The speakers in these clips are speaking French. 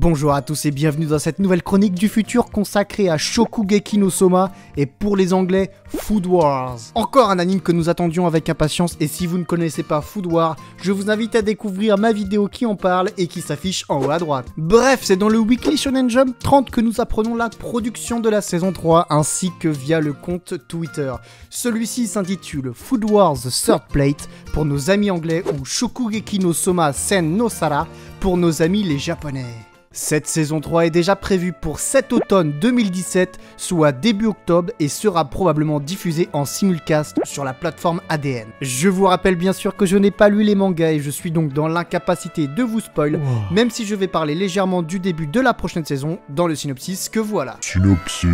Bonjour à tous et bienvenue dans cette nouvelle chronique du futur consacrée à Shokugeki no Soma et pour les anglais, Food Wars. Encore un anime que nous attendions avec impatience et si vous ne connaissez pas Food Wars, je vous invite à découvrir ma vidéo qui en parle et qui s'affiche en haut à droite. Bref, c'est dans le Weekly Shonen Jump 30 que nous apprenons la production de la saison 3 ainsi que via le compte Twitter. Celui-ci s'intitule Food Wars The Third Plate pour nos amis anglais ou Shokugeki no Soma Sen no Sara pour nos amis les japonais. Cette saison 3 est déjà prévue pour cet automne 2017, soit début octobre, et sera probablement diffusée en simulcast sur la plateforme ADN. Je vous rappelle bien sûr que je n'ai pas lu les mangas et je suis donc dans l'incapacité de vous spoil, même si je vais parler légèrement du début de la prochaine saison dans le synopsis que voilà. Synopsis.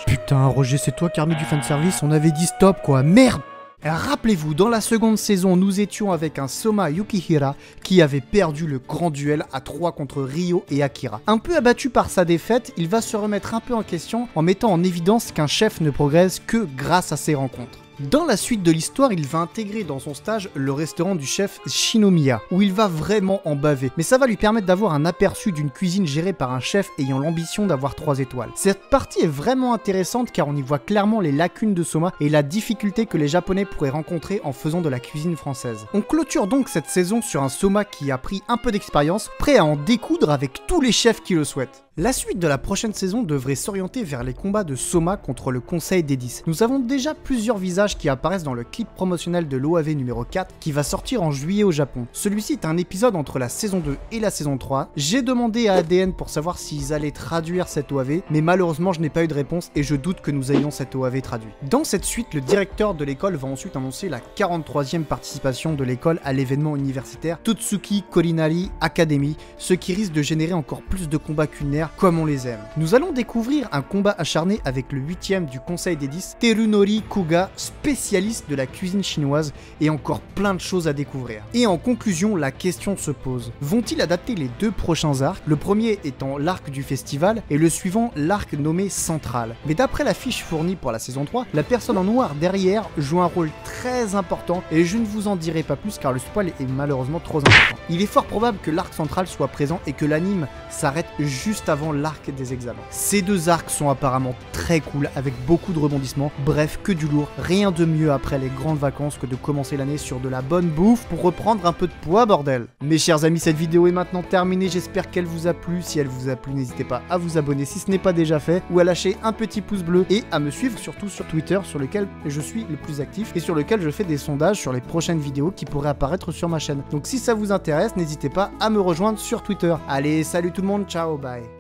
Putain Roger, c'est toi qui as remis du fanservice, on avait dit stop quoi, merde! Rappelez-vous, dans la seconde saison, nous étions avec un Soma Yukihira qui avait perdu le grand duel à 3 contre Ryo et Akira. Un peu abattu par sa défaite, il va se remettre un peu en question en mettant en évidence qu'un chef ne progresse que grâce à ses rencontres. Dans la suite de l'histoire, il va intégrer dans son stage le restaurant du chef Shinomiya, où il va vraiment en baver, mais ça va lui permettre d'avoir un aperçu d'une cuisine gérée par un chef ayant l'ambition d'avoir 3 étoiles. Cette partie est vraiment intéressante car on y voit clairement les lacunes de Soma et la difficulté que les Japonais pourraient rencontrer en faisant de la cuisine française. On clôture donc cette saison sur un Soma qui a pris un peu d'expérience, prêt à en découdre avec tous les chefs qui le souhaitent. La suite de la prochaine saison devrait s'orienter vers les combats de Soma contre le Conseil des 10. Nous avons déjà plusieurs visages qui apparaissent dans le clip promotionnel de l'OAV numéro 4 qui va sortir en juillet au Japon. Celui-ci est un épisode entre la saison 2 et la saison 3. J'ai demandé à ADN pour savoir s'ils allaient traduire cette OAV, mais malheureusement je n'ai pas eu de réponse et je doute que nous ayons cette OAV traduite. Dans cette suite, le directeur de l'école va ensuite annoncer la 43e participation de l'école à l'événement universitaire Totsuki Culinary Academy, ce qui risque de générer encore plus de combats culinaires comme on les aime. Nous allons découvrir un combat acharné avec le 8e du Conseil des 10, Terunori Kuga, spécialiste de la cuisine chinoise, et encore plein de choses à découvrir. Et en conclusion, la question se pose. Vont-ils adapter les 2 prochains arcs, le premier étant l'arc du festival, et le suivant l'arc nommé Central? Mais d'après la fiche fournie pour la saison 3, la personne en noir derrière joue un rôle très important, et je ne vous en dirai pas plus car le spoil est malheureusement trop important. Il est fort probable que l'arc central soit présent et que l'anime s'arrête juste avant l'arc des examens. Ces 2 arcs sont apparemment très cool avec beaucoup de rebondissements, bref que du lourd, rien de mieux après les grandes vacances que de commencer l'année sur de la bonne bouffe pour reprendre un peu de poids bordel. Mes chers amis, cette vidéo est maintenant terminée, j'espère qu'elle vous a plu. Si elle vous a plu, n'hésitez pas à vous abonner si ce n'est pas déjà fait ou à lâcher un petit pouce bleu et à me suivre surtout sur Twitter sur lequel je suis le plus actif et sur lequel je fais des sondages sur les prochaines vidéos qui pourraient apparaître sur ma chaîne. Donc si ça vous intéresse, n'hésitez pas à me rejoindre sur Twitter. Allez, salut tout le monde, ciao, bye.